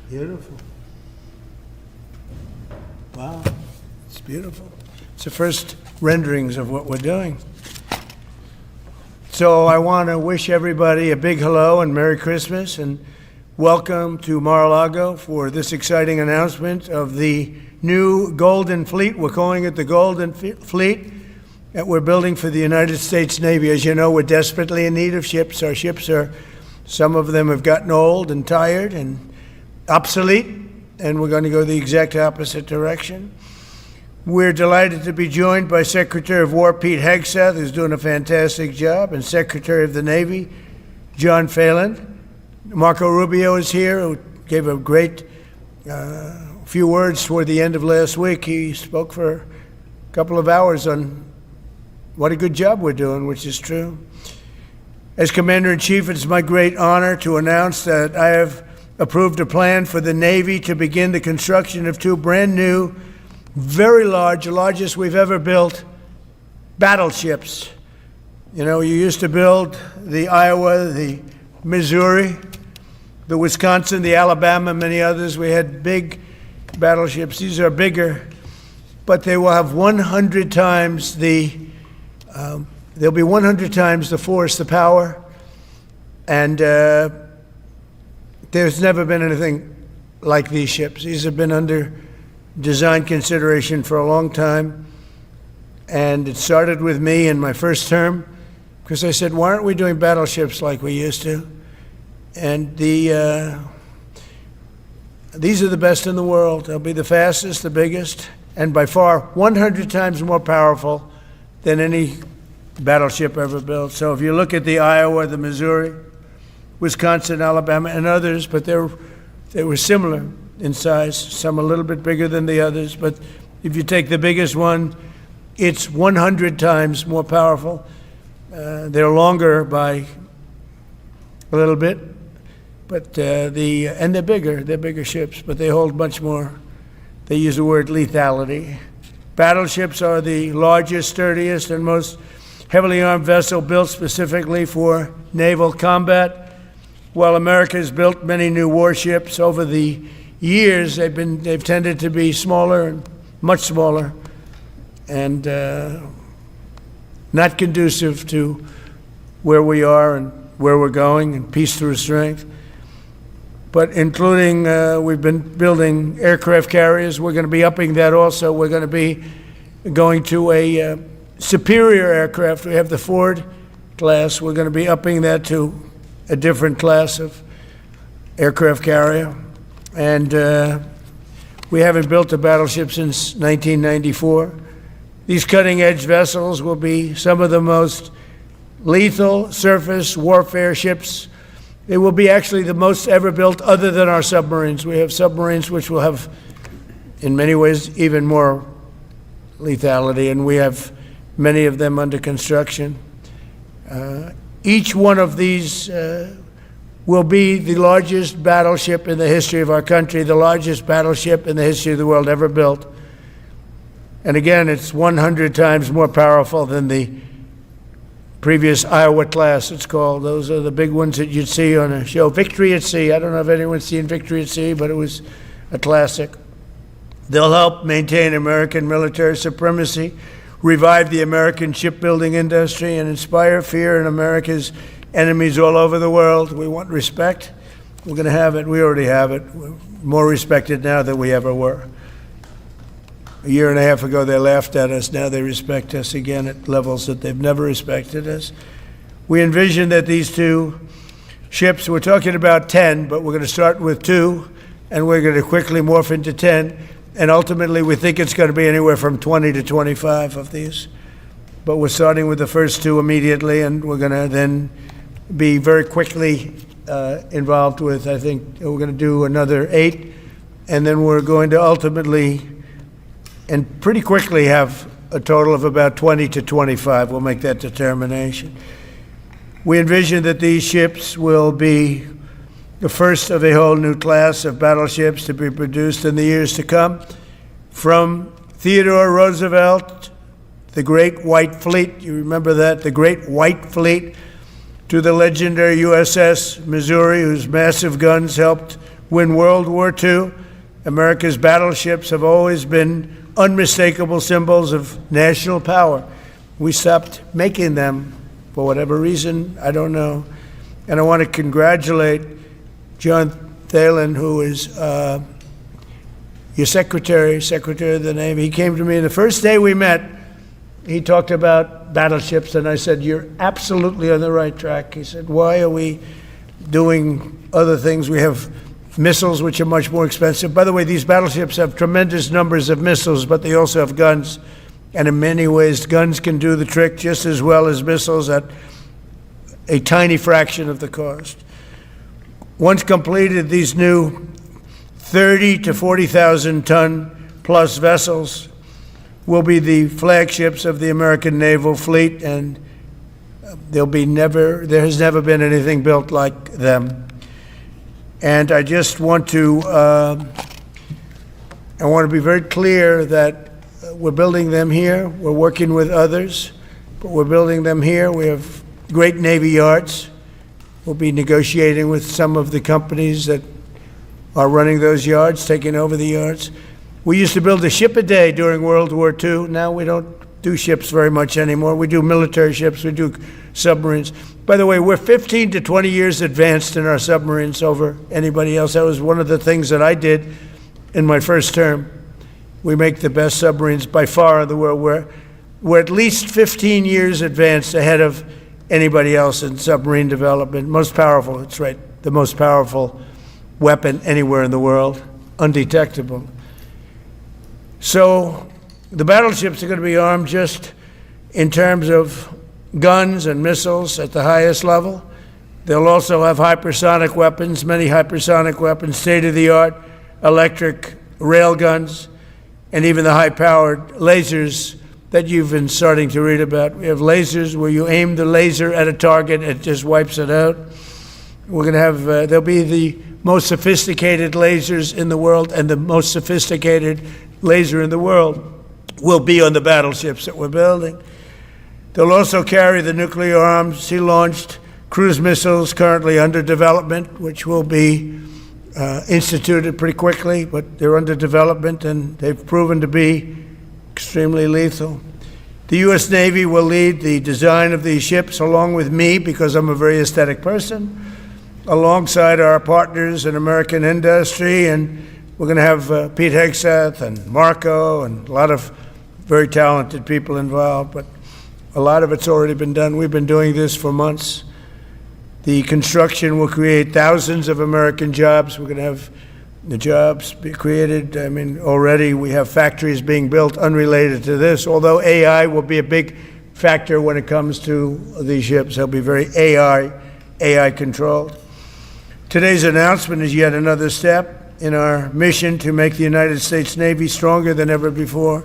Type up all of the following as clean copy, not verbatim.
Beautiful. Wow, it's beautiful. It's the first renderings of what we're doing. So I want to wish everybody a big hello and Merry Christmas and welcome to Mar-a-Lago for this exciting announcement of the new Golden Fleet. We're calling it the Golden Fleet that we're building for the United States Navy. As you know, we're desperately in need of ships. Our ships some of them have gotten old and tired and obsolete, and we're going to go the exact opposite direction. We're delighted to be joined by Secretary of War Pete Hegseth, who's doing a fantastic job, and Secretary of the Navy, John Phelan. Marco Rubio is here, who gave a great few words toward the end of last week. He spoke for a couple of hours on what a good job we're doing, which is true. As Commander-in-Chief, it's my great honor to announce that I have approved a plan for the Navy to begin the construction of two brand new, very large, the largest we've ever built, battleships. You know, you used to build the Iowa, the Missouri, the Wisconsin, the Alabama, many others. We had big battleships. These are bigger, but they will have 100 times they'll be 100 times the force, the power, and there's never been anything like these ships. These have been under design consideration for a long time, and it started with me in my first term, because I said, why aren't we doing battleships like we used to? And these are the best in the world. They'll be the fastest, the biggest, and by far 100 times more powerful than any battleship ever built. So if you look at the Iowa, the Missouri, Wisconsin, Alabama, and others, but they were similar in size, some a little bit bigger than the others, but if you take the biggest one, it's 100 times more powerful. They're longer by a little bit, but and they're bigger ships, but they hold much more. They use the word lethality. Battleships are the largest, sturdiest, and most heavily armed vessel built specifically for naval combat. While America has built many new warships over the years, they've tended to be smaller and much smaller, and not conducive to where we are and where we're going, and peace through strength. But including, we've been building aircraft carriers. We're going to be upping that also. We're going to be going to a superior aircraft. We have the Ford class. We're going to be upping that to a different class of aircraft carrier. And we haven't built a battleship since 1994. These cutting-edge vessels will be some of the most lethal surface warfare ships. They will be actually the most ever built other than our submarines. We have submarines which will have, in many ways, even more lethality, and we have many of them under construction. Each one of these will be the largest battleship in the history of our country, the largest battleship in the history of the world ever built. And again, it's 100 times more powerful than the previous Iowa class, it's called. Those are the big ones that you'd see on a show. Victory at Sea. I don't know if anyone's seen Victory at Sea, but it was a classic. They'll help maintain American military supremacy, revive the American shipbuilding industry, and inspire fear in America's enemies all over the world. We want respect. We're going to have it. We already have it. We're more respected now than we ever were. A year and a half ago, they laughed at us. Now they respect us again at levels that they've never respected us. We envision that these two ships, we're talking about 10, but we're going to start with 2, and we're going to quickly morph into 10. And ultimately, we think it's going to be anywhere from 20 to 25 of these. But we're starting with the first 2 immediately, and we're going to then be very quickly involved with, I think, we're going to do another 8. And then we're going to ultimately and pretty quickly have a total of about 20 to 25. We'll make that determination. We envision that these ships will be the first of a whole new class of battleships to be produced in the years to come. From Theodore Roosevelt, the Great White Fleet, you remember that, the Great White Fleet, to the legendary USS Missouri, whose massive guns helped win World War II. America's battleships have always been unmistakable symbols of national power. We stopped making them for whatever reason, I don't know. And I want to congratulate John Thalen, who is your secretary of the Navy. He came to me the first day we met. He talked about battleships, and I said, "You're absolutely on the right track." He said, "Why are we doing other things? We have missiles, which are much more expensive." By the way, these battleships have tremendous numbers of missiles, but they also have guns. And in many ways, guns can do the trick just as well as missiles at a tiny fraction of the cost. Once completed, these new 30 to 40,000 ton plus vessels will be the flagships of the American naval fleet, and there has never been anything built like them. And I just want to be very clear that we're building them here. We're working with others, but we're building them here. We have great Navy yards. We'll be negotiating with some of the companies that are running those yards, taking over the yards. We used to build a ship a day during World War II. Now we don't do ships very much anymore. We do military ships, we do submarines. By the way, we're 15 to 20 years advanced in our submarines over anybody else. That was one of the things that I did in my first term. We make the best submarines by far in the world. We're at least 15 years advanced ahead of anybody else in submarine development. Most powerful, that's right, the most powerful weapon anywhere in the world, undetectable. So the battleships are going to be armed just in terms of guns and missiles at the highest level. They'll also have hypersonic weapons, many hypersonic weapons, state-of-the-art electric rail guns, and even the high-powered lasers that you've been starting to read about. We have lasers where you aim the laser at a target, it just wipes it out. We're going to have, they'll be the most sophisticated lasers in the world, and the most sophisticated laser in the world will be on the battleships that we're building. They'll also carry the nuclear arms, sea-launched cruise missiles currently under development, which will be instituted pretty quickly, but they're under development and they've proven to be extremely lethal. The U.S. Navy will lead the design of these ships along with me, because I'm a very aesthetic person, alongside our partners in American industry, and we're going to have Pete Hegseth and Marco and a lot of very talented people involved, but a lot of it's already been done. We've been doing this for months. The construction will create thousands of American jobs. We're going to have the jobs be created. I mean, already we have factories being built unrelated to this, although AI will be a big factor when it comes to these ships. They'll be very AI controlled. Today's announcement is yet another step in our mission to make the United States Navy stronger than ever before.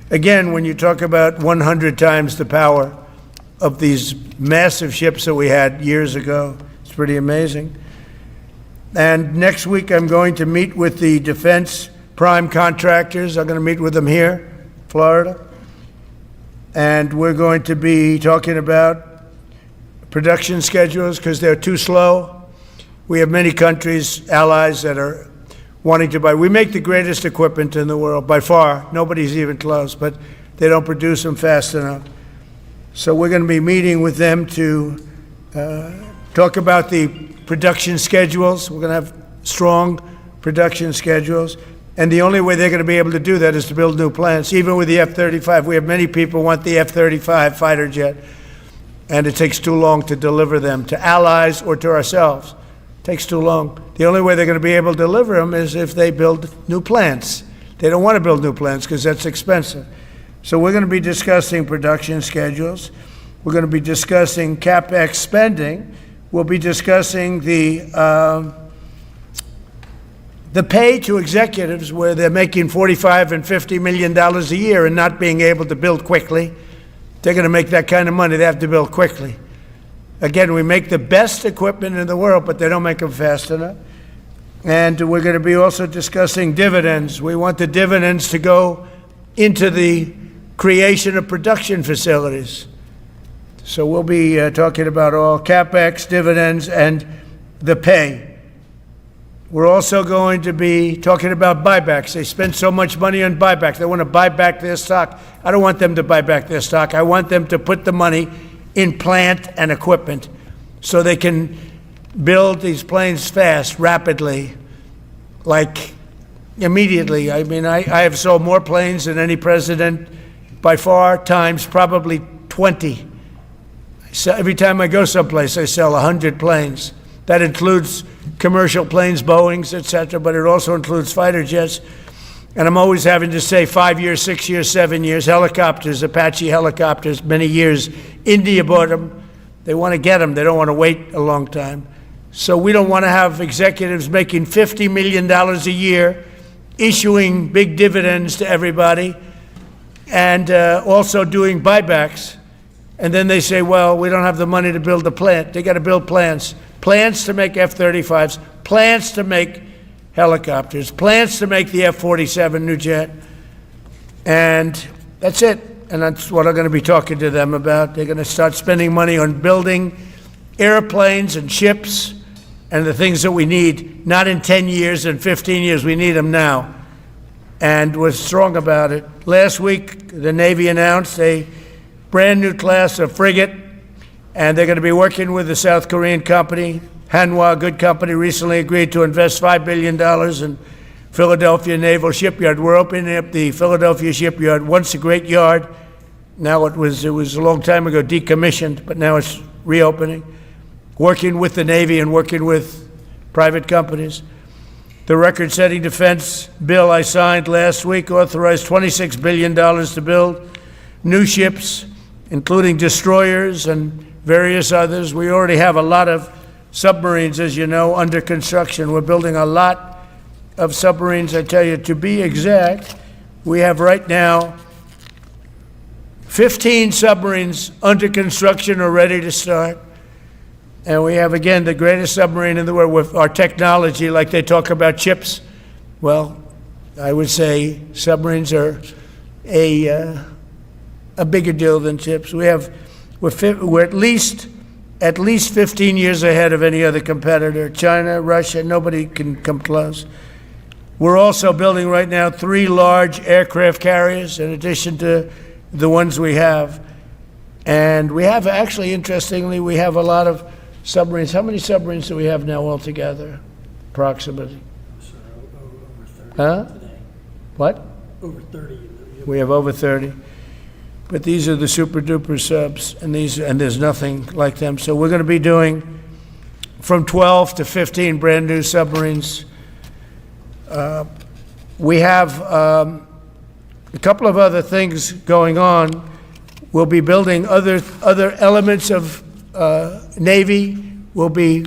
Again, when you talk about 100 times the power of these massive ships that we had years ago, it's pretty amazing. And next week, I'm going to meet with the defense prime contractors. I'm going to meet with them here, Florida. And we're going to be talking about production schedules because they're too slow. We have many countries, allies, that are wanting to buy. We make the greatest equipment in the world, by far. Nobody's even close, but they don't produce them fast enough. So we're going to be meeting with them to talk about the production schedules. We're going to have strong production schedules. And the only way they're going to be able to do that is to build new plants. Even with the F-35, we have many people want the F-35 fighter jet, and it takes too long to deliver them to allies or to ourselves. It takes too long. The only way they're going to be able to deliver them is if they build new plants. They don't want to build new plants because that's expensive. So we're going to be discussing production schedules. We're going to be discussing CapEx spending. We'll be discussing the pay to executives where they're making $45 and $50 million a year and not being able to build quickly. They're going to make that kind of money. They have to build quickly. Again, we make the best equipment in the world, but they don't make them fast enough. And we're going to be also discussing dividends. We want the dividends to go into the creation of production facilities. So we'll be talking about all CapEx, dividends, and the pay. We're also going to be talking about buybacks. They spend so much money on buybacks. They want to buy back their stock. I don't want them to buy back their stock. I want them to put the money in plant and equipment so they can build these planes fast, rapidly, like immediately. I mean, I have sold more planes than any president by far, times probably 20. So every time I go someplace, I sell 100 planes. That includes commercial planes, Boeings, etc., but it also includes fighter jets. And I'm always having to say 5 years, 6 years, 7 years, helicopters, Apache helicopters, many years. India bought them. They want to get them. They don't want to wait a long time. So we don't want to have executives making $50 million a year, issuing big dividends to everybody, and also doing buybacks. And then they say, well, we don't have the money to build the plant. They got to build plants. Plans to make F-35s, plans to make helicopters, plans to make the F-47 new jet. And that's it. And that's what I'm going to be talking to them about. They're going to start spending money on building airplanes and ships and the things that we need, not in 10 years and 15 years. We need them now. And we're strong about it. Last week, the Navy announced a brand new class of frigate, and they're going to be working with the South Korean company. Hanwha, a good company, recently agreed to invest $5 billion in Philadelphia Naval Shipyard. We're opening up the Philadelphia Shipyard, once a great yard. Now it was a long time ago decommissioned, but now it's reopening. Working with the Navy and working with private companies. The record-setting defense bill I signed last week authorized $26 billion to build new ships, including destroyers and various others. We already have a lot of submarines, as you know, under construction. We're building a lot of submarines. I tell you, to be exact, we have right now 15 submarines under construction or ready to start. And we have, again, the greatest submarine in the world with our technology, like they talk about chips. Well, I would say submarines are a bigger deal than chips. We're at least 15 years ahead of any other competitor. China, Russia, nobody can come close. We're also building right now 3 large aircraft carriers in addition to the ones we have. And we have, actually, interestingly, we have a lot of submarines. How many submarines do we have now altogether, approximately? Huh? Today. What? Over 30. We have over 30. But these are the super duper subs, and there's nothing like them. So we're going to be doing from 12 to 15 brand new submarines. We have a couple of other things going on. We'll be building other elements of Navy. We'll be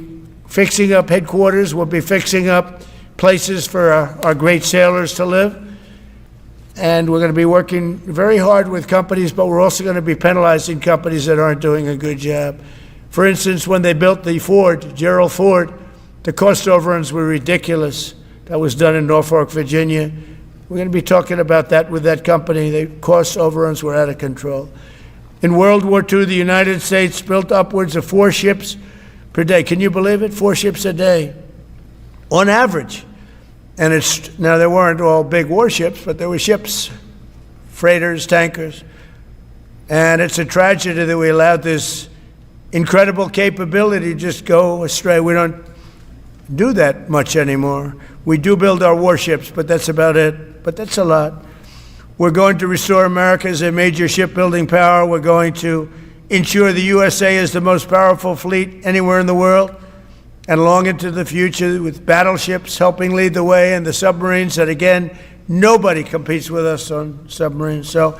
fixing up headquarters. We'll be fixing up places for our great sailors to live. And we're going to be working very hard with companies, but we're also going to be penalizing companies that aren't doing a good job. For instance, when they built the Ford, Gerald Ford, the cost overruns were ridiculous. That was done in Norfolk, Virginia. We're going to be talking about that with that company. The cost overruns were out of control. In World War II, the United States built upwards of 4 ships per day. Can you believe it? 4 ships a day, on average. And now there weren't all big warships, but there were ships, freighters, tankers. And it's a tragedy that we allowed this incredible capability to just go astray. We don't do that much anymore. We do build our warships, but that's about it. But that's a lot. We're going to restore America as a major shipbuilding power. We're going to ensure the USA is the most powerful fleet anywhere in the world, and long into the future, with battleships helping lead the way, and the submarines that, again, nobody competes with us on submarines. So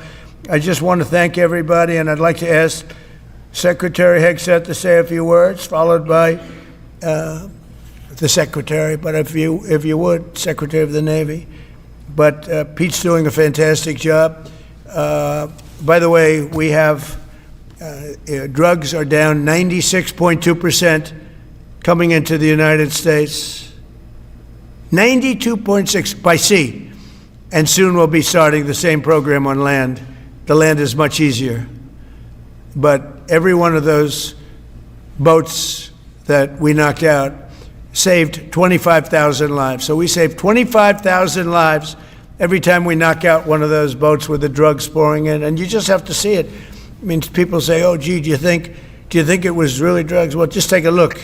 I just want to thank everybody, and I'd like to ask Secretary Hegseth to say a few words, followed by the Secretary, but if you would, Secretary of the Navy. But Pete's doing a fantastic job. By the way, we have drugs are down 96.2% coming into the United States. 92.6 by sea. And soon we'll be starting the same program on land. The land is much easier. But every one of those boats that we knocked out saved 25,000 lives. So we saved 25,000 lives every time we knock out one of those boats with the drugs pouring in. And you just have to see it. I mean, people say, oh, gee, do you think it was really drugs? Well, just take a look.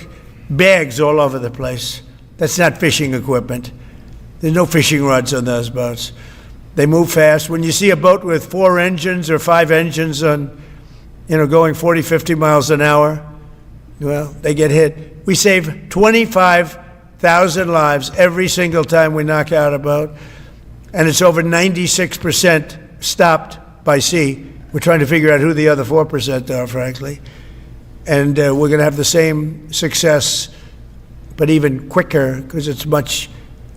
Bags all over the place. That's not fishing equipment. There's no fishing rods on those boats. They move fast. When you see a boat with 4 engines or 5 engines on, going 40, 50 miles an hour, well, they get hit. We save 25,000 lives every single time we knock out a boat. And it's over 96% stopped by sea. We're trying to figure out who the other 4% are, frankly. And we're going to have the same success, but even quicker, because it's much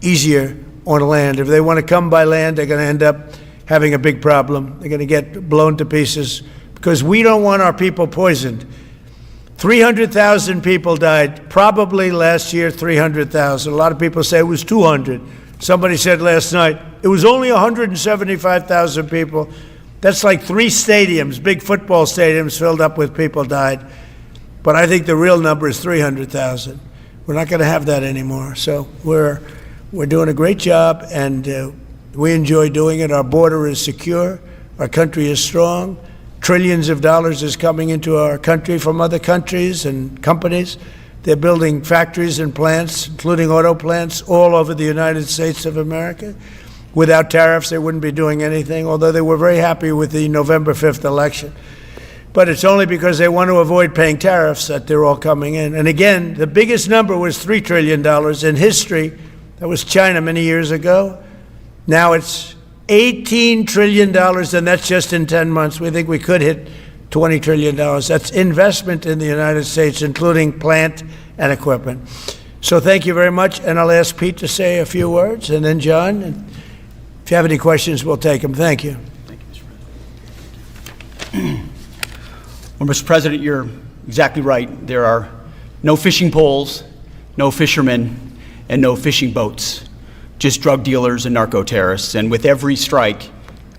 easier on land. If they want to come by land, they're going to end up having a big problem. They're going to get blown to pieces, because we don't want our people poisoned. 300,000 people died, probably last year 300,000. A lot of people say it was 200. Somebody said last night, it was only 175,000 people. That's like 3 stadiums, big football stadiums filled up with people died. But I think the real number is 300,000. We're not going to have that anymore. So we're doing a great job, and we enjoy doing it. Our border is secure. Our country is strong. Trillions of dollars is coming into our country from other countries and companies. They're building factories and plants, including auto plants, all over the United States of America. Without tariffs, they wouldn't be doing anything, although they were very happy with the November 5th election. But it's only because they want to avoid paying tariffs that they're all coming in. And again, the biggest number was $3 trillion in history. That was China many years ago. Now it's $18 trillion, and that's just in 10 months. We think we could hit $20 trillion. That's investment in the United States, including plant and equipment. So thank you very much, and I'll ask Pete to say a few words, and then John. And if you have any questions, we'll take them. Thank you. Thank you, Mr. President. Well, Mr. President, you're exactly right. There are no fishing poles, no fishermen, and no fishing boats. Just drug dealers and narco-terrorists. And with every strike,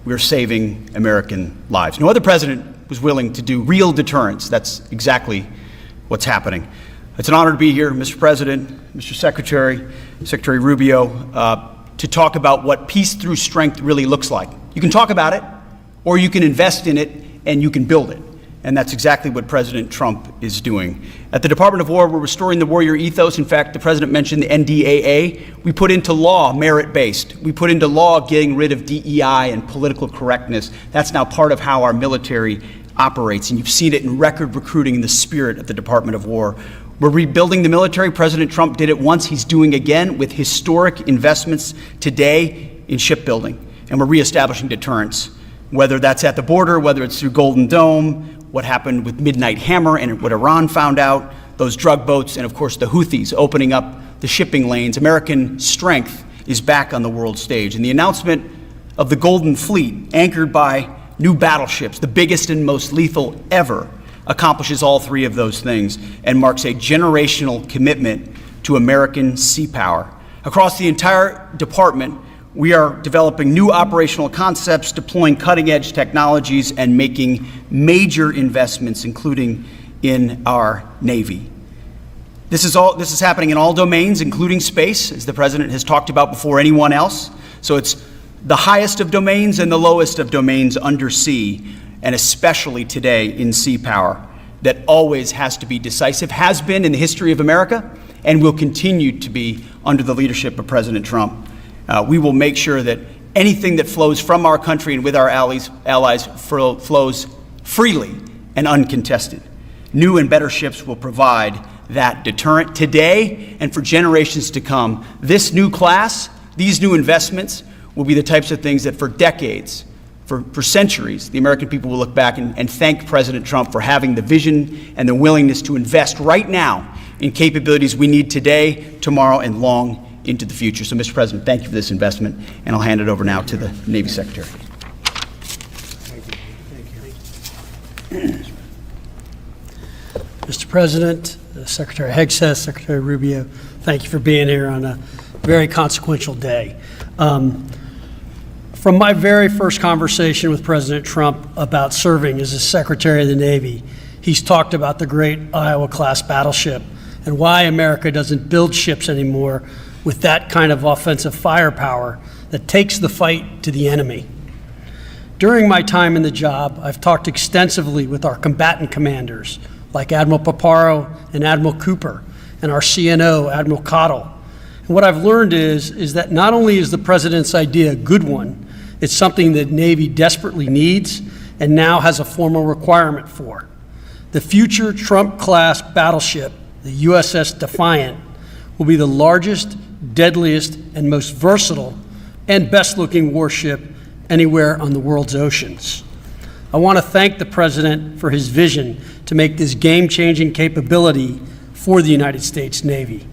we're saving American lives. No other president was willing to do real deterrence. That's exactly what's happening. It's an honor to be here, Mr. President, Mr. Secretary, Secretary Rubio, to talk about what peace through strength really looks like. You can talk about it, or you can invest in it, and you can build it. And that's exactly what President Trump is doing. At the Department of War, we're restoring the warrior ethos. In fact, the President mentioned the NDAA. We put into law merit-based. We put into law getting rid of DEI and political correctness. That's now part of how our military operates. And you've seen it in record recruiting in the spirit of the Department of War. We're rebuilding the military. President Trump did it once. He's doing again with historic investments today in shipbuilding. And we're reestablishing deterrence, whether that's at the border, whether it's through Golden Dome, what happened with Midnight Hammer and what Iran found out, those drug boats, and of course the Houthis opening up the shipping lanes. American strength is back on the world stage. And the announcement of the Golden Fleet, anchored by new battleships, the biggest and most lethal ever, accomplishes all 3 of those things and marks a generational commitment to American sea power. Across the entire department, we are developing new operational concepts, deploying cutting-edge technologies, and making major investments, including in our Navy. This is happening in all domains, including space, as the President has talked about before anyone else. So it's the highest of domains and the lowest of domains under sea, and especially today in sea power, that always has to be decisive, has been in the history of America, and will continue to be under the leadership of President Trump. We will make sure that anything that flows from our country and with our allies flows freely and uncontested. New and better ships will provide that deterrent today and for generations to come. This new class, these new investments, will be the types of things that for decades, for centuries, the American people will look back and thank President Trump for having the vision and the willingness to invest right now in capabilities we need today, tomorrow, and long into the future. So, Mr. President, thank you for this investment, and I'll hand it over now to the Navy Secretary. Mr. President, Secretary Hegseth, Secretary Rubio, thank you for being here on a very consequential day. From my very first conversation with President Trump about serving as a Secretary of the Navy, he's talked about the great Iowa-class battleship and why America doesn't build ships anymore with that kind of offensive firepower that takes the fight to the enemy. During my time in the job, I've talked extensively with our combatant commanders, like Admiral Paparo and Admiral Cooper, and our CNO, Admiral Cottle. And what I've learned is that not only is the President's idea a good one, it's something that Navy desperately needs and now has a formal requirement for. The future Trump-class battleship, the USS Defiant, will be the largest, deadliest, and most versatile and best-looking warship anywhere on the world's oceans. I want to thank the President for his vision to make this game-changing capability for the United States Navy.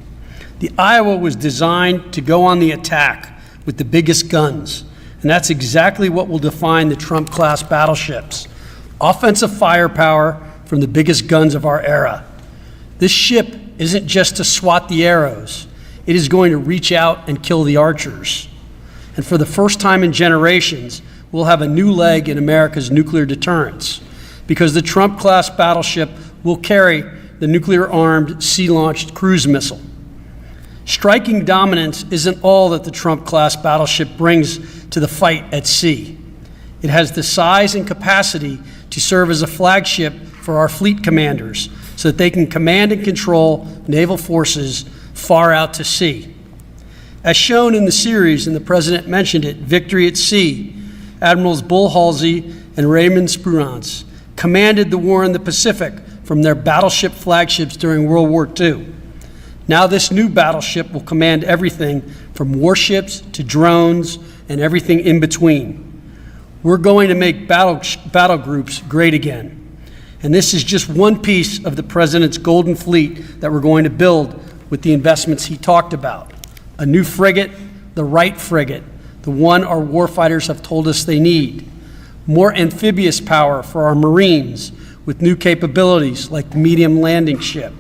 The Iowa was designed to go on the attack with the biggest guns, and that's exactly what will define the Trump-class battleships. Offensive firepower from the biggest guns of our era. This ship isn't just to swat the arrows. It is going to reach out and kill the archers. And for the first time in generations, we'll have a new leg in America's nuclear deterrence, because the Trump-class battleship will carry the nuclear-armed, sea-launched cruise missile. Striking dominance isn't all that the Trump-class battleship brings to the fight at sea. It has the size and capacity to serve as a flagship for our fleet commanders so that they can command and control naval forces far out to sea. As shown in the series, and the President mentioned it, Victory at Sea, Admirals Bull Halsey and Raymond Spruance commanded the war in the Pacific from their battleship flagships during World War II. Now this new battleship will command everything from warships to drones and everything in between. We're going to make battle groups great again. And this is just one piece of the President's Golden Fleet that we're going to build with the investments he talked about. A new frigate, the right frigate, the one our warfighters have told us they need. More amphibious power for our Marines with new capabilities like the medium landing ship.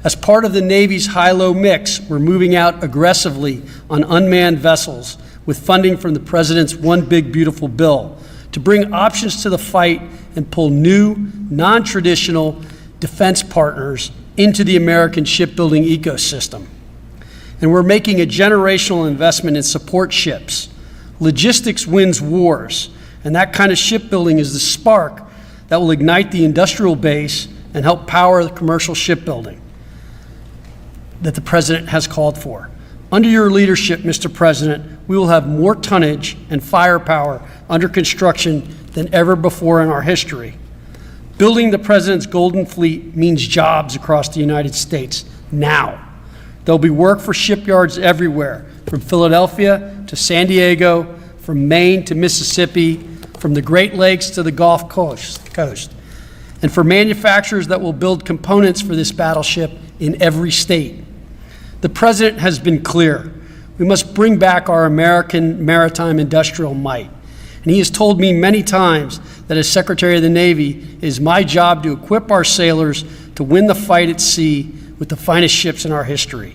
As part of the Navy's high-low mix, we're moving out aggressively on unmanned vessels with funding from the President's One Big Beautiful Bill to bring options to the fight and pull new, non-traditional defense partners into the American shipbuilding ecosystem. And we're making a generational investment in support ships. Logistics wins wars, and that kind of shipbuilding is the spark that will ignite the industrial base and help power the commercial shipbuilding that the President has called for. Under your leadership, Mr. President, we will have more tonnage and firepower under construction than ever before in our history. Building the President's Golden Fleet means jobs across the United States now. There'll be work for shipyards everywhere, from Philadelphia to San Diego, from Maine to Mississippi, from the Great Lakes to the Gulf Coast. And for manufacturers that will build components for this battleship in every state. The President has been clear. We must bring back our American maritime industrial might. And he has told me many times that as Secretary of the Navy, it is my job to equip our sailors to win the fight at sea with the finest ships in our history.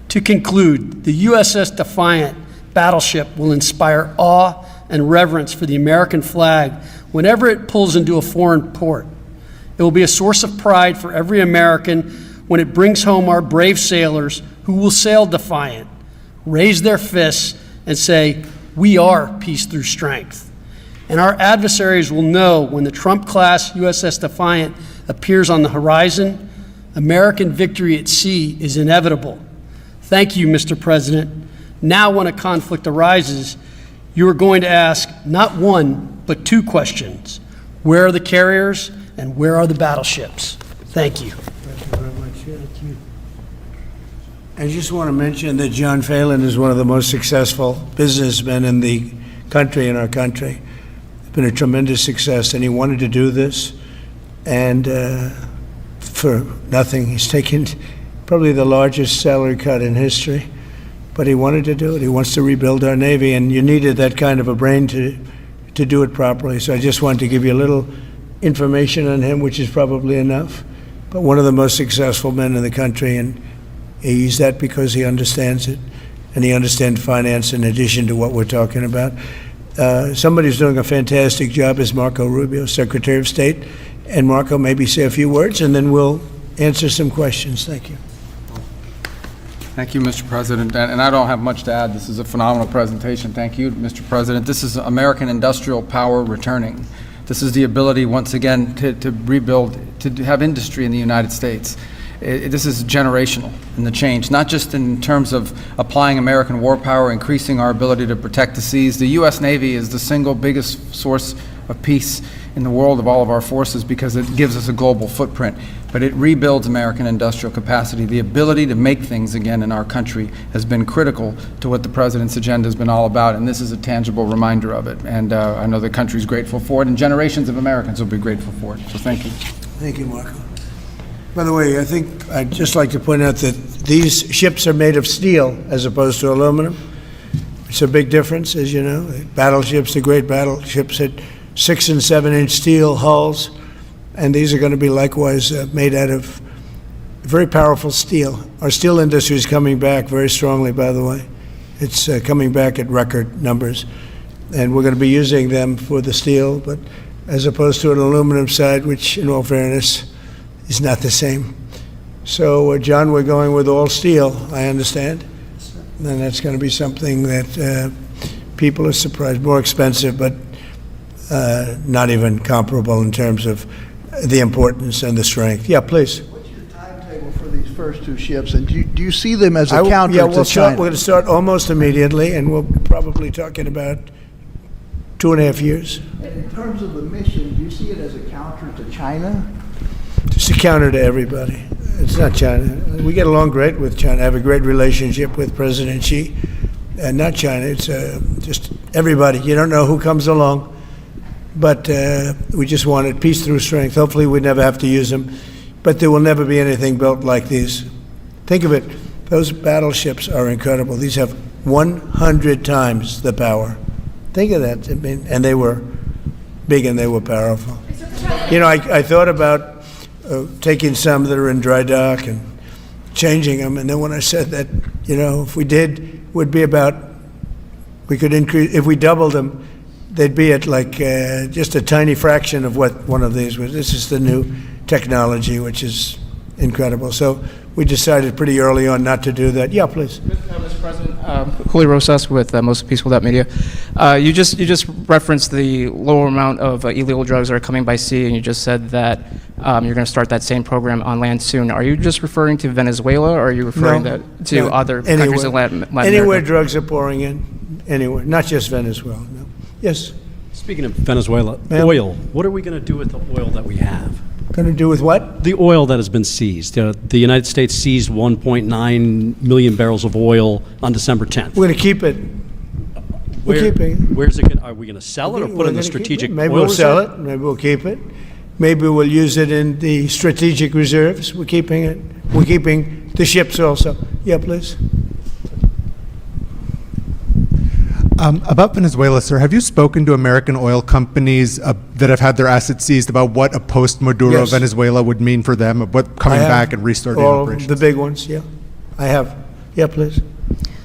To conclude, the USS Defiant battleship will inspire awe and reverence for the American flag whenever it pulls into a foreign port. It will be a source of pride for every American when it brings home our brave sailors who will sail defiant, raise their fists, and say, "We are peace through strength." And our adversaries will know when the Trump-class USS Defiant appears on the horizon, American victory at sea is inevitable. Thank you, Mr. President. Now, when a conflict arises, you are going to ask not one, but two questions. Where are the carriers and where are the battleships? Thank you. Thank you very much. Thank you. I just want to mention that John Phelan is one of the most successful businessmen in the country, in our country. It's been a tremendous success, and he wanted to do this, and for nothing. He's taken probably the largest salary cut in history, but he wanted to do it. He wants to rebuild our Navy, and you needed that kind of a brain to do it properly. So I just wanted to give you a little information on him, which is probably enough. But one of the most successful men in the country, and he's that because he understands it, and he understands finance in addition to what we're talking about. Somebody who's doing a fantastic job is Marco Rubio, Secretary of State. And Marco, maybe say a few words, and then we'll answer some questions. Thank you. Thank you, Mr. President. And I don't have much to add. This is a phenomenal presentation. Thank you, Mr. President. This is American industrial power returning. This is the ability, once again, to rebuild, to have industry in the United States. This is generational in the change, not just in terms of applying American war power, increasing our ability to protect the seas. The U.S. Navy is the single biggest source of peace in the world of all of our forces because it gives us a global footprint. But it rebuilds American industrial capacity. The ability to make things again in our country has been critical to what the President's agenda has been all about, and this is a tangible reminder of it. And I know the country's grateful for it, and generations of Americans will be grateful for it. So thank you. Thank you, Marco. By the way, I think I'd just like to point out that these ships are made of steel as opposed to aluminum. It's a big difference, as you know. Battleships, the great battleships, had 6 and 7 inch steel hulls, and these are going to be likewise made out of very powerful steel. Our steel industry is coming back very strongly, by the way. It's coming back at record numbers, and we're going to be using them for the steel, but as opposed to an aluminum side, which in all fairness is not the same. So, John, we're going with all steel, I understand, and that's going to be something that people are surprised, more expensive, but not even comparable in terms of the importance and the strength. Yeah, please. What's your timetable for these first 2 ships, and do you see them as a counter to China? We're going to start almost immediately, and we'll probably talk in about 2.5 years. And in terms of the mission, do you see it as a counter to China? Just a counter to everybody. It's not China. We get along great with China. I have a great relationship with President Xi, and not China. It's just everybody. You don't know who comes along, but we just wanted peace through strength. Hopefully we never have to use them, but there will never be anything built like these. Think of it. Those battleships are incredible. These have 100 times the power. Think of that. I mean, and they were big and they were powerful. You know, I thought about taking some that are in dry dock and changing them, and then when I said that, you know, if we did, would be about, we could increase, if we doubled them, they'd be at like just a tiny fraction of what one of these was. This is the new technology, which is incredible. So we decided pretty early on not to do that. Yeah, please. Mr. President, Julio Rosas with Most Peaceful.media. You just referenced the lower amount of illegal drugs that are coming by sea, and you just said that you're going to start that same program on land soon. Are you just referring to Venezuela, or are you referring to other countries in Latin America? Anywhere drugs are pouring in, anywhere, not just Venezuela. No. Yes. Speaking of Venezuela, oil. What are we going to do with the oil that we have? Going to do with what? The oil that has been seized. The United States seized 1.9 million barrels of oil on December 10th. We're going to keep it. We're keeping it. Where's it going? Are we going to sell it or put it in the strategic oil reserve? Maybe we'll sell it. Maybe we'll keep it. Maybe we'll use it in the strategic reserves. We're keeping it. We're keeping the ships also. Yeah, please. About Venezuela, sir, have you spoken to American oil companies that have had their assets seized about what a post-Maduro Venezuela would mean for them, of what coming back and restarting operations? The big ones, yeah. I have. Yeah, please.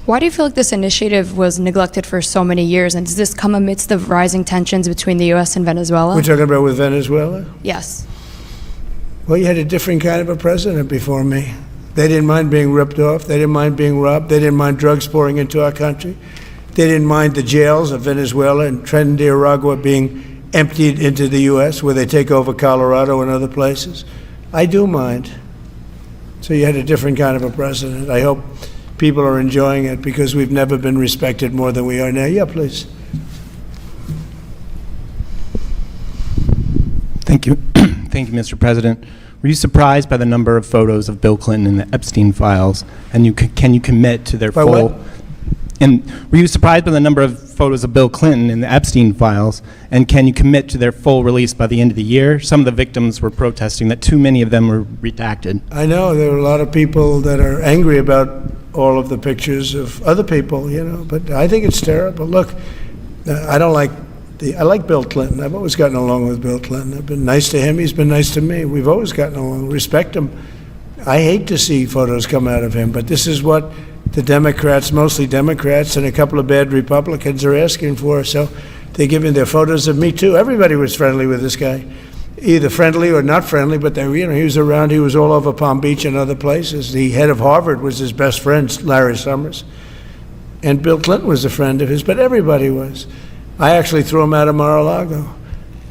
Why do you feel like this initiative was neglected for so many years, and does this come amidst the rising tensions between the U.S. and Venezuela? We're talking about with Venezuela? Yes. Well, you had a different kind of a president before me. They didn't mind being ripped off. They didn't mind being robbed. They didn't mind drugs pouring into our country. They didn't mind the jails of Venezuela and Trinidad being emptied into the U.S., where they take over Colorado and other places. I do mind. So you had a different kind of a president. I hope people are enjoying it because we've never been respected more than we are now. Yeah, please. Thank you. Thank you, Mr. President. Were you surprised by the number of photos of Bill Clinton in the Epstein files? And can you commit to their full... What? And were you surprised by the number of photos of Bill Clinton in the Epstein files? And can you commit to their full release by the end of the year? Some of the victims were protesting that too many of them were redacted. I know there are a lot of people that are angry about all of the pictures of other people, you know, but I think it's terrible. Look, I like Bill Clinton. I've always gotten along with Bill Clinton. I've been nice to him. He's been nice to me. We've always gotten along. Respect him. I hate to see photos come out of him, but this is what the Democrats, mostly Democrats, and a couple of bad Republicans are asking for. So they're giving their photos of me, too. Everybody was friendly with this guy. either friendly or not friendly, but he was around. He was all over Palm Beach and other places. The head of Harvard was his best friend, Larry Summers. And Bill Clinton was a friend of his, but everybody was. I actually threw him out of Mar-a-Lago.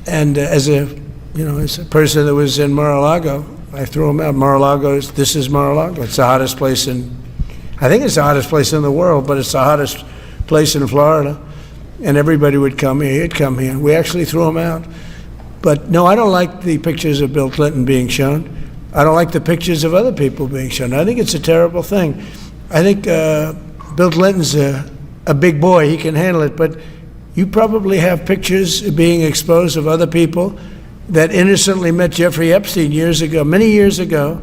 And as a person that was in Mar-a-Lago, I threw him out. This is Mar-a-Lago. It's the hottest place I think it's the hottest place in the world, but it's the hottest place in Florida. And everybody would come here. He'd come here. We actually threw him out. But no, I don't like the pictures of Bill Clinton being shown. I don't like the pictures of other people being shown. I think it's a terrible thing. I think Bill Clinton's a big boy. He can handle it. But you probably have pictures being exposed of other people that innocently met Jeffrey Epstein many years ago,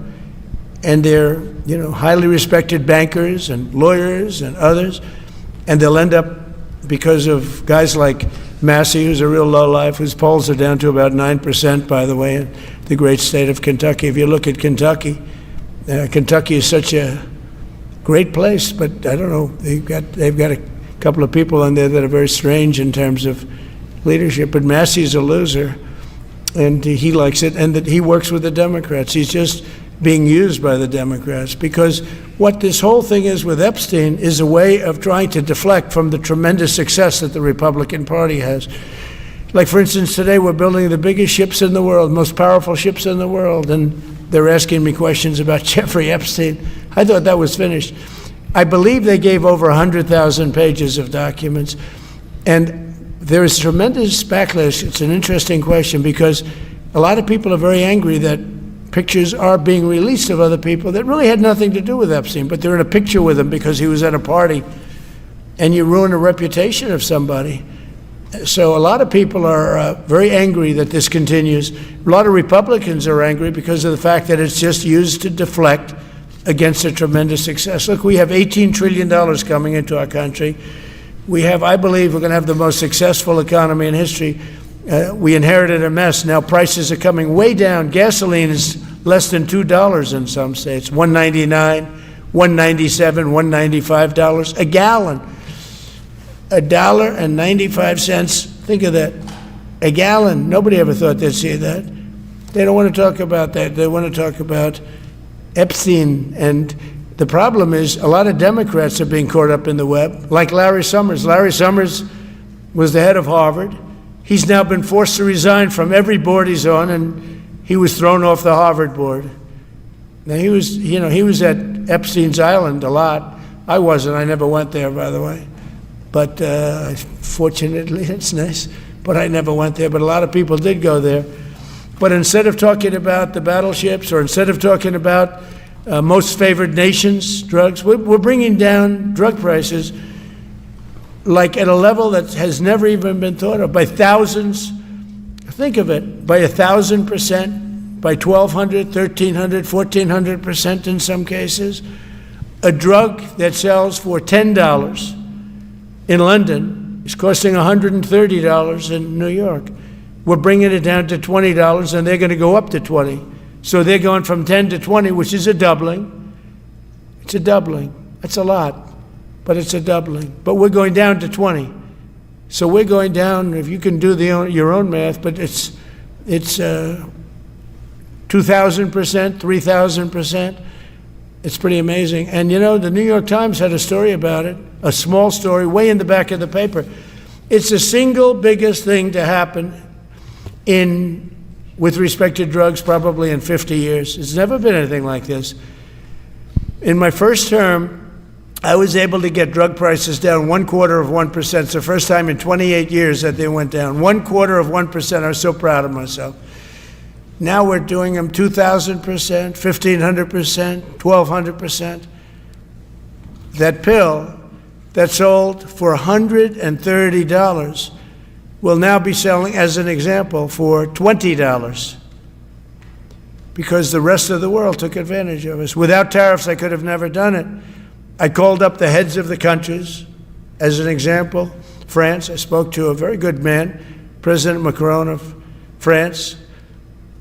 and they're highly respected bankers and lawyers and others, and they'll end up, because of guys like Massey, who's a real lowlife, whose polls are down to about 9%, by the way, in the great state of Kentucky. If you look at Kentucky, Kentucky is such a great place, but I don't know, they've got a couple of people in there that are very strange in terms of leadership, but Massey's a loser, and he likes it, and that he works with the Democrats. He's just being used by the Democrats, because what this whole thing is with Epstein is a way of trying to deflect from the tremendous success that the Republican Party has. Like, for instance, today we're building the biggest ships in the world, most powerful ships in the world, and they're asking me questions about Jeffrey Epstein. I thought that was finished. I believe they gave over 100,000 pages of documents, and there is tremendous backlash. It's an interesting question, because a lot of people are very angry that pictures are being released of other people that really had nothing to do with Epstein, but they're in a picture with him because he was at a party, and you ruin a reputation of somebody. So a lot of people are very angry that this continues. A lot of Republicans are angry because of the fact that it's just used to deflect against a tremendous success. Look, we have $18 trillion coming into our country. I believe we're going to have the most successful economy in history. We inherited a mess. Now prices are coming way down. Gasoline is less than $2 in some states, $1.99, $1.97, $1.95 a gallon. $1.95. Think of that. A gallon. Nobody ever thought they'd see that. They don't want to talk about that. They want to talk about Epstein. And the problem is a lot of Democrats are being caught up in the web, like Larry Summers. Larry Summers was the head of Harvard. He's now been forced to resign from every board he's on, and he was thrown off the Harvard board. Now he was at Epstein's Island a lot. I wasn't. I never went there, by the way. But fortunately, it's nice. But I never went there. But a lot of people did go there. But instead of talking about the battleships, or instead of talking about most favored nations drugs, we're bringing down drug prices like at a level that has never even been thought of, by thousands. Think of it, by 1,000%, by 1,200, 1,300, 1,400% in some cases. A drug that sells for $10 in London is costing $130 in New York. We're bringing it down to $20, and they're going to go up to 20. So they're going from 10 to 20, which is a doubling. It's a doubling. That's a lot, but it's a doubling. But we're going down to 20. So we're going down, if you can do your own math, but it's 2,000%, 3,000%. It's pretty amazing. And the New York Times had a story about it, a small story, way in the back of the paper. It's the single biggest thing to happen with respect to drugs probably in 50 years. It's never been anything like this. In my first term, I was able to get drug prices down 0.25%. It's the first time in 28 years that they went down. 0.25%. I was so proud of myself. Now we're doing them 2,000%, 1,500%, 1,200%. That pill that sold for $130 will now be selling, as an example, for $20, because the rest of the world took advantage of us. Without tariffs, I could have never done it. I called up the heads of the countries. As an example, France, I spoke to a very good man, President Macron of France,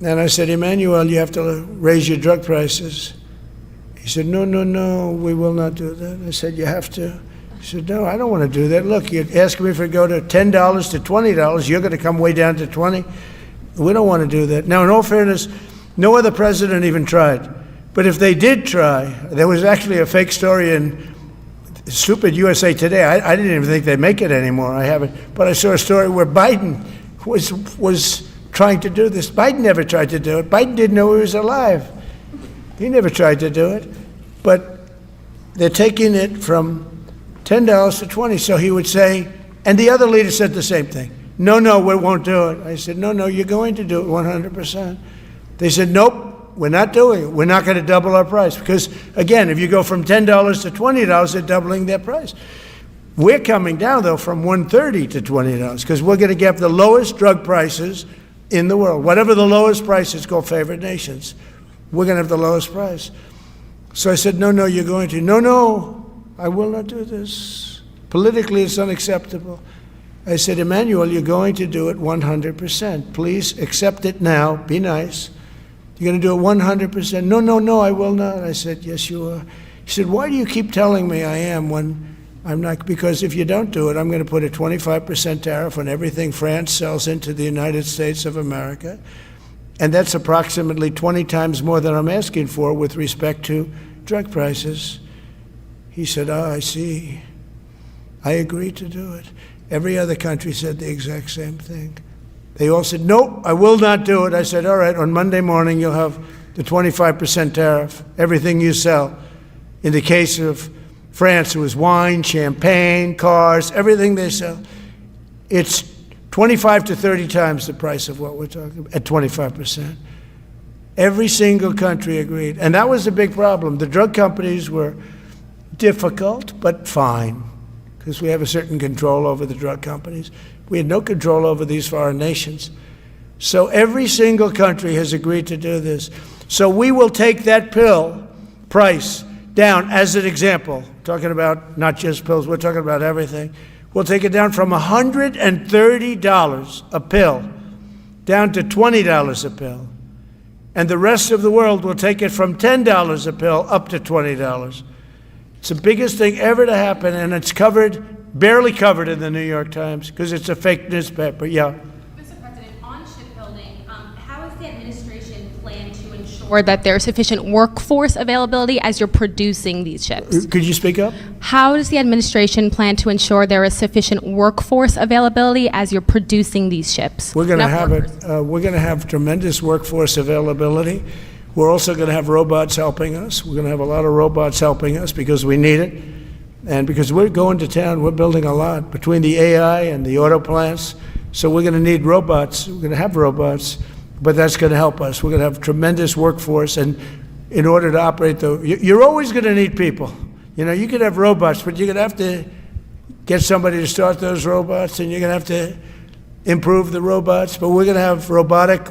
and I said, Emmanuel, you have to raise your drug prices. He said, no, we will not do that. I said, you have to. He said, no, I don't want to do that. Look, you're asking me if it go to $10 to $20, you're going to come way down to 20. We don't want to do that. Now, in all fairness, no other president even tried. But if they did try, there was actually a fake story in stupid USA Today. I didn't even think they'd make it anymore. I haven't. But I saw a story where Biden was trying to do this. Biden never tried to do it. Biden didn't know he was alive. He never tried to do it. But they're taking it from $10 to $20. So he would say, and the other leader said the same thing. No, we won't do it. I said, no, you're going to do it 100%. They said, nope, we're not doing it. We're not going to double our price. Because, again, if you go from $10 to $20, they're doubling their price. We're coming down, though, from $130 to $20 because we're going to get the lowest drug prices in the world. Whatever the lowest price is called favored nations, we're going to have the lowest price. So I said, no, you're going to. No, I will not do this. Politically, it's unacceptable. I said, Emmanuel, you're going to do it 100%. Please accept it now. Be nice. You're going to do it 100%. No, I will not. I said, yes, you are. He said, why do you keep telling me I am when I'm not? Because if you don't do it, I'm going to put a 25% tariff on everything France sells into the United States of America. And that's approximately 20 times more than I'm asking for with respect to drug prices. He said, I see. I agreed to do it. Every other country said the exact same thing. They all said, no, I will not do it. I said, all right, on Monday morning you'll have the 25% tariff, everything you sell. In the case of France, it was wine, champagne, cars, everything they sell. It's 25 to 30 times the price of what we're talking about, at 25%. Every single country agreed. And that was a big problem. The drug companies were difficult, but fine, because we have a certain control over the drug companies. We had no control over these foreign nations. So every single country has agreed to do this. So we will take that pill price down as an example, talking about not just pills, we're talking about everything. We'll take it down from $130 a pill down to $20 a pill. And the rest of the world will take it from $10 a pill up to $20. It's the biggest thing ever to happen, and it's barely covered in the New York Times because it's a fake newspaper. Yeah. Mr. President, on shipbuilding, how is the administration plan to ensure that there's sufficient workforce availability as you're producing these ships? Could you speak up? How does the administration plan to ensure there is sufficient workforce availability as you're producing these ships? We're going to have it. We're going to have tremendous workforce availability. We're also going to have robots helping us. We're going to have a lot of robots helping us because we need it. And because we're going to town, we're building a lot between the AI and the auto plants. So we're going to need robots. We're going to have robots, but that's going to help us. We're going to have tremendous workforce. And in order to operate you're always going to need people. You know, you could have robots, but you're going to have to get somebody to start those robots, and you're going to have to improve the robots. But we're going to have robotic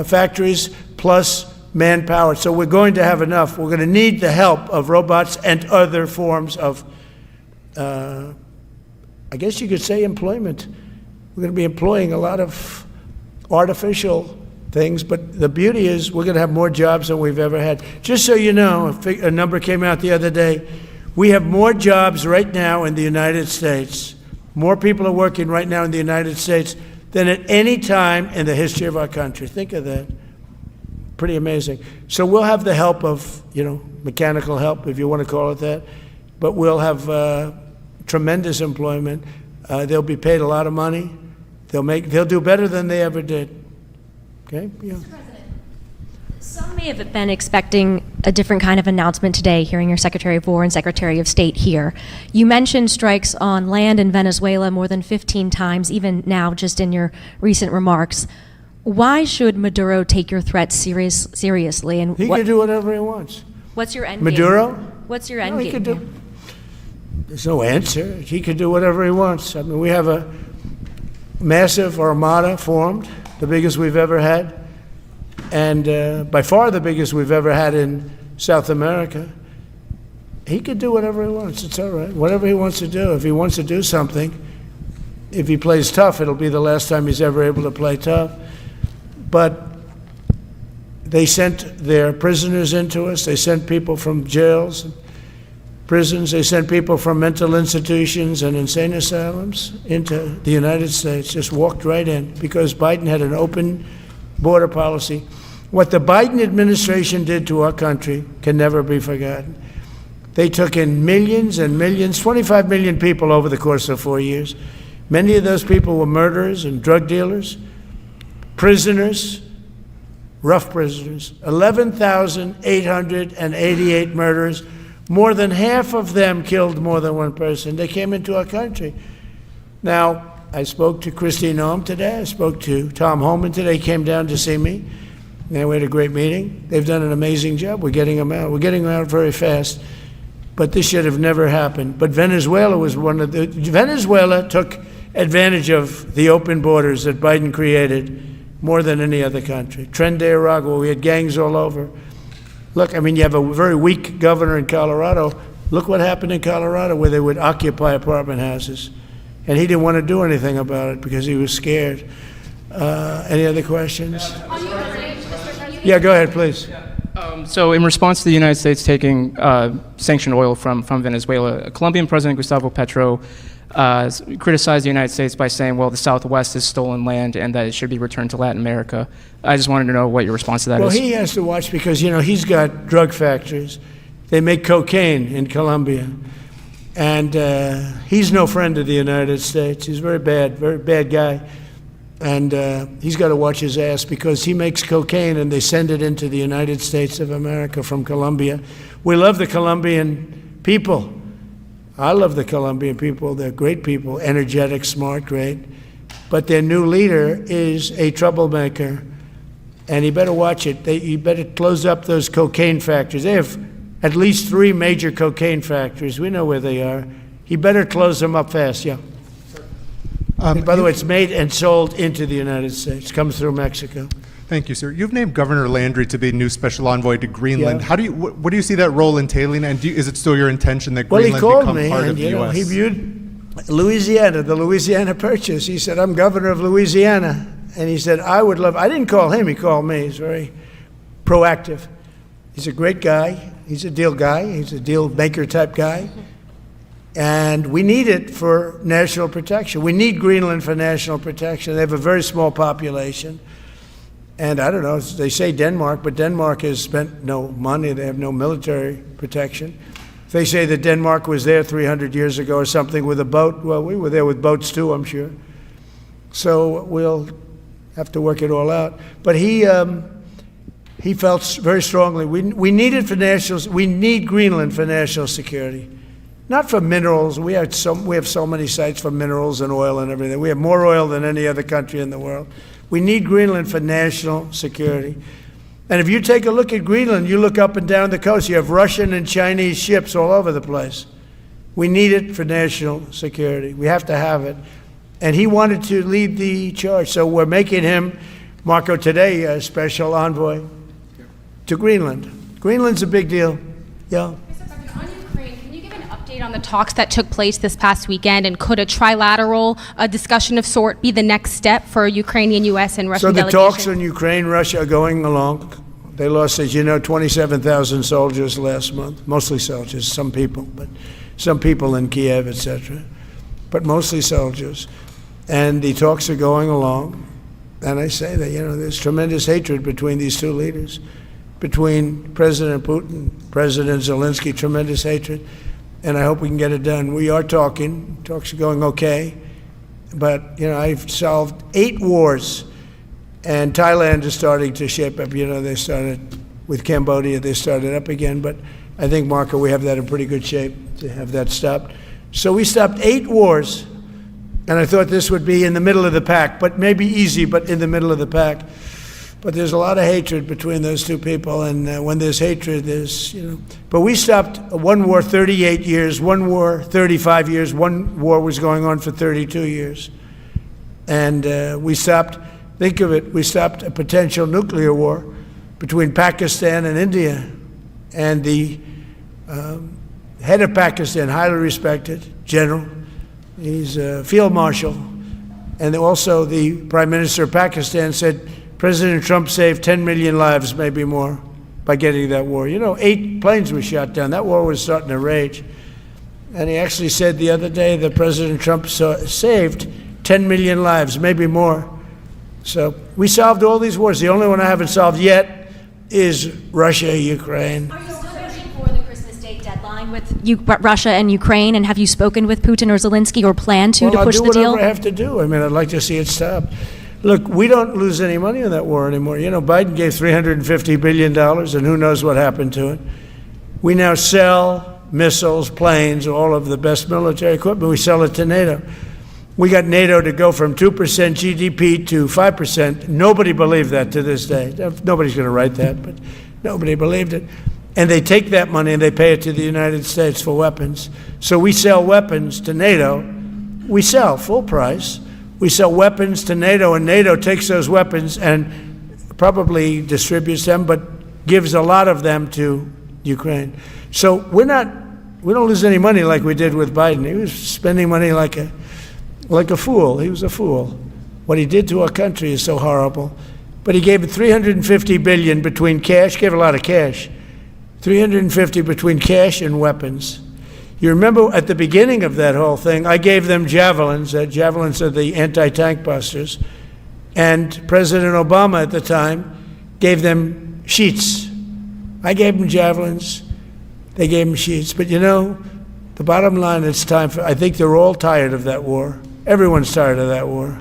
factories plus manpower. So we're going to have enough. We're going to need the help of robots and other forms of, I guess you could say, employment. We're going to be employing a lot of artificial things, but the beauty is we're going to have more jobs than we've ever had. Just so you know, a number came out the other day. We have more jobs right now in the United States. More people are working right now in the United States than at any time in the history of our country. Think of that. Pretty amazing. So we'll have the help of, mechanical help, if you want to call it that, but we'll have tremendous employment. They'll be paid a lot of money. They'll do better than they ever did. Okay? Yeah. Mr. President, some may have been expecting a different kind of announcement today, hearing your Secretary of War and Secretary of State here. You mentioned strikes on land in Venezuela more than 15 times, even now, just in your recent remarks. Why should Maduro take your threats seriously? And he can do whatever he wants. What's your end Maduro? game? What's your end He game? could there's no answer. He could do whatever he wants. I mean, we have a massive armada formed, the biggest we've ever had, and by far the biggest we've ever had in South America. He could do whatever he wants. It's all right. Whatever he wants to do. If he wants to do something, if he plays tough, it'll be the last time he's ever able to play tough. But they sent their prisoners into us. They sent people from jails, prisons. They sent people from mental institutions and insane asylums into the United States, just walked right in because Biden had an open border policy. What the Biden administration did to our country can never be forgotten. They took in millions and millions, 25 million people over the course of 4 years. Many of those people were murderers and drug dealers, prisoners, rough prisoners. 11,888 murders. More than half of them killed more than one person. They came into our country. Now, I spoke to Kristi Noem today. I spoke to Tom Homan today. He came down to see me. And we had a great meeting. They've done an amazing job. We're getting them out. We're getting them out very fast. But this should have never happened. But Venezuela was Venezuela took advantage of the open borders that Biden created more than any other country. Tren de Aragua, we had gangs all over. Look, I mean, you have a very weak governor in Colorado. Look what happened in Colorado where they would occupy apartment houses. And he didn't want to do anything about it because he was scared. Any other questions? Yeah, go ahead, please. So in response to the United States taking sanctioned oil from Venezuela, Colombian President Gustavo Petro criticized the United States by saying, well, the Southwest is stolen land and that it should be returned to Latin America. I just wanted to know what your response to that is. Well, he has to watch because, you know, he's got drug factories. They make cocaine in Colombia. And he's no friend of the United States. He's very bad guy. And he's got to watch his ass because he makes cocaine and they send it into the United States of America from Colombia. We love the Colombian people. I love the Colombian people. They're great people, energetic, smart, great. But their new leader is a troublemaker. And he better watch it. He better close up those cocaine factories. They have at least 3 major cocaine factories. We know where they are. He better close them up fast, yeah. By the way, it's made and sold into the United States. Comes through Mexico. Thank you, sir. You've named Governor Landry to be new special envoy to Greenland. Yeah. How do you? What do you see that role entailing? And is it still your intention that Greenland become part of the U.S.? He viewed Louisiana, the Louisiana Purchase. He said, "I'm governor of Louisiana," and he said, "I would love." I didn't call him; he called me. He's very proactive. He's a great guy. He's a deal guy. He's a deal maker type guy. And we need it for national protection. We need Greenland for national protection. They have a very small population. And I don't know, they say Denmark, but Denmark has spent no money. They have no military protection. They say that Denmark was there 300 years ago or something with a boat. Well, we were there with boats too, I'm sure. So we'll have to work it all out. But he felt very strongly, we need it for we need Greenland for national security. Not for minerals. We have so many sites for minerals and oil and everything. We have more oil than any other country in the world. We need Greenland for national security. And if you take a look at Greenland, you look up and down the coast, you have Russian and Chinese ships all over the place. We need it for national security. We have to have it. And he wanted to lead the charge. So we're making him, Marco, today, a special envoy to Greenland. Greenland's a big deal. Yeah. On the talks that took place this past weekend, and could a trilateral discussion of sort be the next step for Ukrainian, U.S., and Russian delegations? So the talks in Ukraine, Russia are going along. They lost, as you know, 27,000 soldiers last month, mostly soldiers, some people in Kiev, etc., but mostly soldiers. And the talks are going along. And I say that, you know, there's tremendous hatred between these two leaders, between President Putin, President Zelensky, tremendous hatred. And I hope we can get it done. We are talking. Talks are going okay. But, you know, I've solved 8 wars. And Thailand is starting to shape up. You know, they started with Cambodia. They started up again. But I think, Marco, we have that in pretty good shape to have that stopped. So we stopped 8 wars. And I thought this would be in the middle of the pack. But maybe easy, but in the middle of the pack. But there's a lot of hatred between those two people, and when there's hatred, there's, you know. But we stopped one war 38 years, one war 35 years, one war was going on for 32 years. And we stopped, think of it, we stopped a potential nuclear war between Pakistan and India. And the head of Pakistan, highly respected general, he's a field marshal, and also the Prime Minister of Pakistan said, President Trump saved 10 million lives, maybe more, by getting that war. You know, 8 planes were shot down. That war was starting to rage. And he actually said the other day that President Trump saved 10 million lives, maybe more, So we solved all these wars. The only one I haven't solved yet is Russia, Ukraine. Are you still pushing for the Christmas Day deadline with Russia and Ukraine? And have you spoken with Putin or Zelensky or plan to push the deal? I'll do whatever I have to do. I mean, I'd like to see it stop. Look, we don't lose any money on that war anymore. You know, Biden gave $350 billion, and who knows what happened to it. We now sell missiles, planes, all of the best military equipment. We sell it to NATO. We got NATO to go from 2% GDP to 5%. Nobody believed that to this day. Nobody's going to write that, but nobody believed it. And they take that money and they pay it to the United States for weapons. So we sell weapons to NATO. We sell full price. We sell weapons to NATO, and NATO takes those weapons and probably distributes them, but gives a lot of them to Ukraine. So we don't lose any money like we did with Biden. He was spending money like a fool. He was a fool. What he did to our country is so horrible. But he gave it $350 billion between cash, gave a lot of cash, $350 between cash and weapons. You remember at the beginning of that whole thing, I gave them javelins. Javelins are the anti-tank busters. And President Obama at the time gave them sheets. I gave them javelins. They gave them sheets. But you know, the bottom line, it's time for, I think they're all tired of that war. Everyone's tired of that war.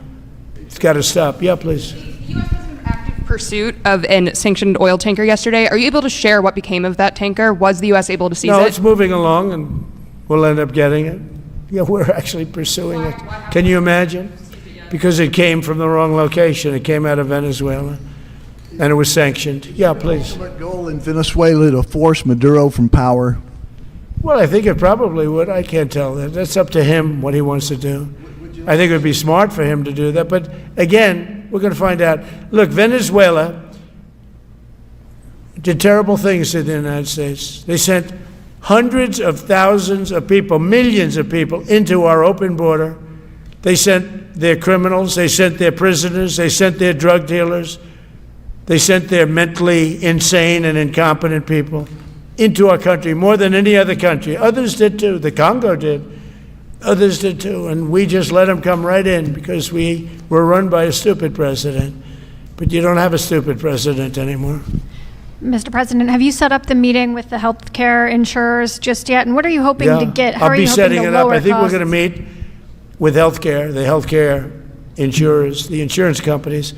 It's got to stop. Yeah, please. The U.S. was in active pursuit of a sanctioned oil tanker yesterday. Are you able to share what became of that tanker? Was the U.S. able to seize it? No, it's moving along, and we'll end up getting it. Yeah, we're actually pursuing it. Can you imagine? Because it came from the wrong location. It came out of Venezuela, and it was sanctioned. Yeah, please. Ultimate goal in Venezuela to force Maduro from power. Well, I think it probably would. I can't tell that. That's up to him, what he wants to do. I think it would be smart for him to do that. But again, we're going to find out. Look, Venezuela did terrible things to the United States. They sent hundreds of thousands of people, millions of people, into our open border. They sent their criminals, they sent their prisoners, they sent their drug dealers, they sent their mentally insane and incompetent people into our country, more than any other country. Others did too. The Congo did. Others did too. And we just let them come right in because we were run by a stupid president. But you don't have a stupid president anymore. Mr. President, have you set up the meeting with the healthcare insurers just yet? And what are you hoping to get? How I'll are be you setting hoping it to up. lower I think costs? we're going to meet with healthcare, the healthcare insurers, the insurance companies.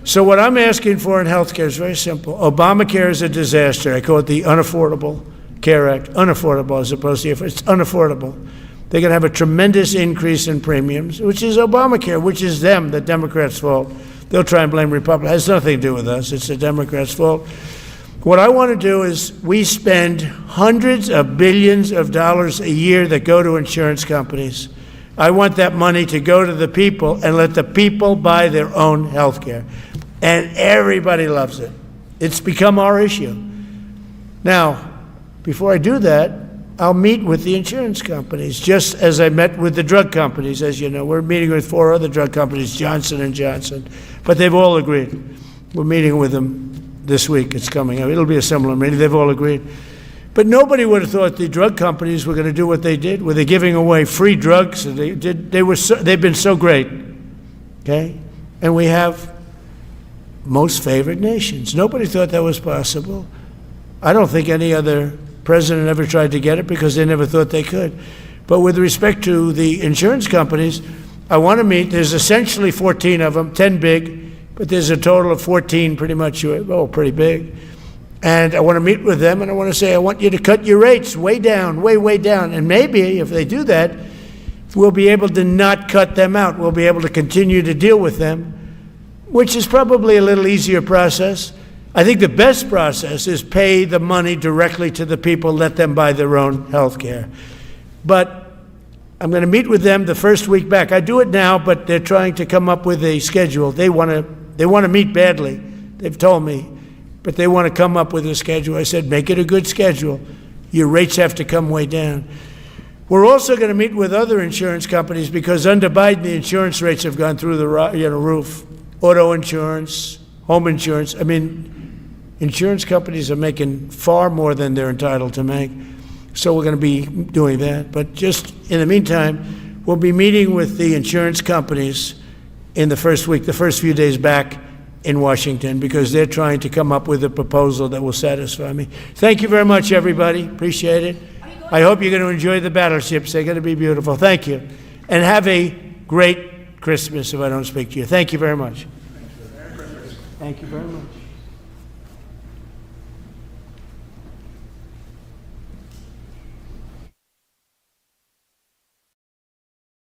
So what I'm asking for in healthcare is very simple. Obamacare is a disaster. I call it the Unaffordable Care Act. Unaffordable as opposed to, it's unaffordable. They're going to have a tremendous increase in premiums, which is Obamacare, which is them, the Democrats' fault. They'll try and blame Republicans. It has nothing to do with us. It's the Democrats' fault. What I want to do is we spend hundreds of billions of dollars a year that go to insurance companies. I want that money to go to the people and let the people buy their own health care. And everybody loves it. It's become our issue. Now, before I do that, I'll meet with the insurance companies, just as I met with the drug companies. As you know, we're meeting with 4 other drug companies, Johnson & Johnson, but they've all agreed. We're meeting with them this week. It's coming up. It'll be a similar meeting. They've all agreed. But nobody would have thought the drug companies were going to do what they did, where they're giving away free drugs. And they've been so great, okay? And we have most favored nations. Nobody thought that was possible. I don't think any other president ever tried to get it because they never thought they could. But with respect to the insurance companies, I want to meet. There's essentially 14 of them, 10 big, but there's a total of 14 pretty much, pretty big. And I want to meet with them, and I want to say, I want you to cut your rates way down, way down. And maybe if they do that, we'll be able to not cut them out. We'll be able to continue to deal with them, which is probably a little easier process. I think the best process is pay the money directly to the people, let them buy their own health care. But I'm going to meet with them the first week back. I do it now, but they're trying to come up with a schedule. They want to meet badly, they've told me, but they want to come up with a schedule. I said, make it a good schedule. Your rates have to come way down. We're also going to meet with other insurance companies because under Biden, the insurance rates have gone through the roof. Auto insurance, home insurance. I mean, insurance companies are making far more than they're entitled to make. So we're going to be doing that. But just in the meantime, we'll be meeting with the insurance companies in the first week, the first few days back in Washington, because they're trying to come up with a proposal that will satisfy me. Thank you very much, everybody. Appreciate it. I hope you're going to enjoy the battleships. They're going to be beautiful. Thank you. And have a great Christmas if I don't speak to you. Thank you very much. Thank you very much.